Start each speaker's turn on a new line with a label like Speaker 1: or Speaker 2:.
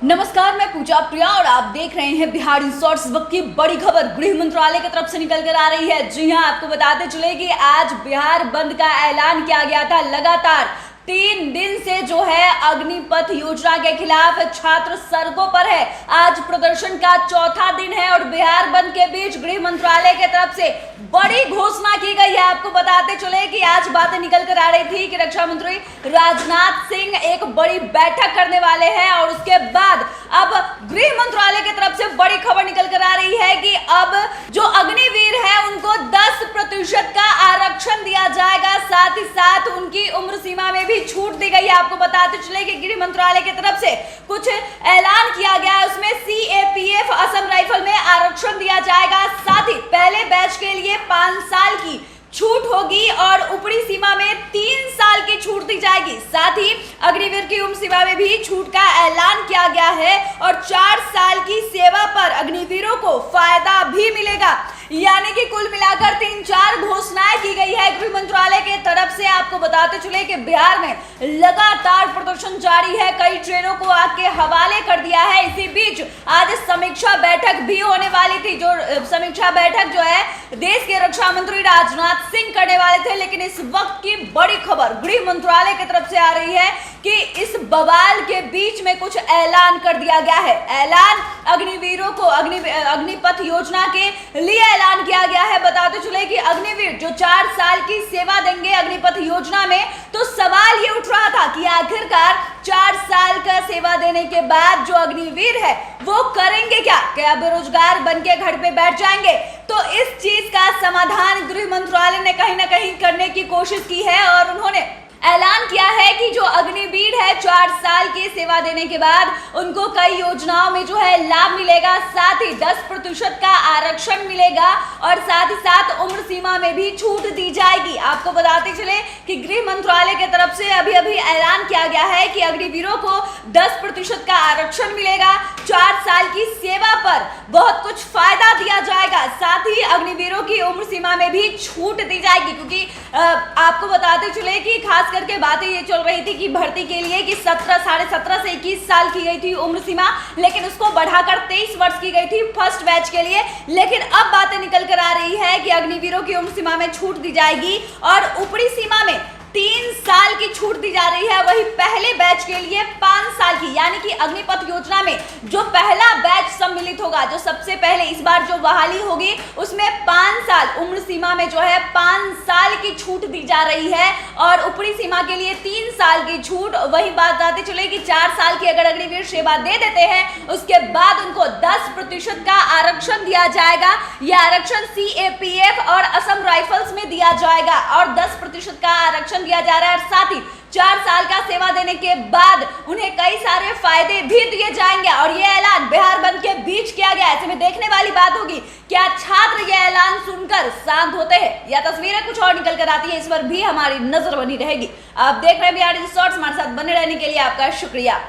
Speaker 1: नमस्कार, मैं पूजा प्रिया और आप देख रहे हैं बिहार इंसॉर्ट्स। वक्त की बड़ी खबर गृह मंत्रालय की तरफ से निकल कर आ रही है। जी हां, आपको बताते चले कि आज बिहार बंद का ऐलान किया गया था। लगातार 3 दिन से जो है अग्निपथ योजना के खिलाफ छात्र सड़कों पर है। आज प्रदर्शन का चौथा दिन है और बिहार बंद के बीच गृह मंत्रालय की तरफ से बड़ी घोषणा की गई है। आपको बताते चले कि आज बातें निकल कर आ रही थी कि रक्षा मंत्री राजनाथ सिंह एक बड़ी बैठक करने वाले हैं और उसके बाद अब गृह मंत्रालय की तरफ से बड़ी खबर निकल कर आ रही है कि अब जो अग्निवीर है उनको 10% का आरक्षण दिया जाएगा। साथ ही साथ उनकी उम्र सीमा में भी छूट दी गई है। आपको बताते चले कि गृह मंत्रालय की तरफ से कुछ ऐलान किया गया है। उसमें सीएपीएफ असम राइफल में आरक्षण दिया जाएगा। साथ ही पहले बैच के लिए 5 साल की छूट होगी और ऊपरी सीमा में 3 साल की छूट दी जाएगी। साथ ही अग्निवीर की उम्र सीमा में भी छूट का ऐलान किया गया है और 4 साल की सेवा पर अग्निवीरों को फायदा भी मिलेगा। यानी कि कुल मिलाकर 3-4 घोषणाएं की गई है गृह मंत्रालय के तरफ से। आपको बताते चले कि बिहार में लगातार प्रदर्शन जारी है। कई ट्रेनों को आग के हवाले कर दिया है। इसी बीच आज समीक्षा बैठक भी होने वाली थी। जो समीक्षा बैठक जो है देश के रक्षा मंत्री राजनाथ सिंह करने वाले थे, लेकिन इस वक्त की बड़ी खबर गृह मंत्रालय की तरफ से आ रही है कि इस बवाल के बीच में कुछ ऐलान कर दिया गया है। ऐलान अग्निवीरों को अग्निपथ योजना के लिए ऐलान किया गया है। बताते चले कि अग्निवीर जो 4 साल की सेवा देंगे अग्निपथ योजना में, तो सवाल ये उठ रहा था कि आखिरकार 4 साल का सेवा देने के बाद जो अग्निवीर है वो करेंगे क्या बेरोजगार बन के घर पे बैठ जाएंगे? तो इस चीज का समाधान गृह मंत्रालय ने कहीं ना कहीं करने की कोशिश की है और उन्होंने ऐलान किया है कि जो अग्निवीर है 4 साल की सेवा देने के बाद उनको कई योजनाओं में जो है लाभ मिलेगा। साथ ही 10% का आरक्षण मिलेगा और साथ ही साथ उम्र सीमा में भी छूट दी जाएगी। आपको बताते चले कि गृह मंत्रालय की तरफ से अभी ऐलान किया गया है कि अग्निवीरों को 10% का आरक्षण मिलेगा। 4 साल की सेवा पर बहुत कुछ फायदा दिया जाएगा। साथ ही अग्निवीरों की उम्र सीमा में भी छूट दी जाएगी, क्योंकि आपको बताते चले कि खास करके बातें ये चल रही थी कि भर्ती के लिए कि 17 से 21 साल की गई थी उम्र सीमा, लेकिन उसको बढ़ाकर 23 वर्ष की गई थी फर्स्ट बैच के लिए। लेकिन अब बातें निकल कर आ रही है कि अग्निवीरों की उम्र सीमा में छूट दी जाएगी और ऊपरी सीमा में 3 साल की छूट दी जा रही है। वही पहले बैच के लिए 5 साल की, यानी कि अग्निपथ योजना में जो पहला बैच सम्मिलित होगा, जो सबसे पहले इस बार जो बहाली होगी उसमें 5 साल उम्र सीमा में जो है 5 साल की छूट दी जा रही है और ऊपरी सीमा के लिए 3 साल की छूट। वही बात आते चले कि 4 साल की अगर अग्निवीर सेवा दे देते हैं उसके बाद उनको 10% का आरक्षण दिया जाएगा। यह आरक्षण सीएपीएफ और असम राइफल्स में दिया जाएगा और 10% का आरक्षण दिया जा रहा है। और साथ ही 4 साल का सेवा देने के बाद उन्हें कई सारे फायदे भी दिए जाएंगे और यह ऐलान बिहार बंद के बीच किया गया। ऐसे में देखने वाली बात होगी क्या छात्र यह ऐलान सुनकर शांत होते हैं या तस्वीरें कुछ और निकल कर आती है। इस पर भी हमारी नजर बनी रहेगी। आप देख रहे हैं बिहार इंसॉर्ट्स। हमारे साथ बने रहने के लिए आपका शुक्रिया।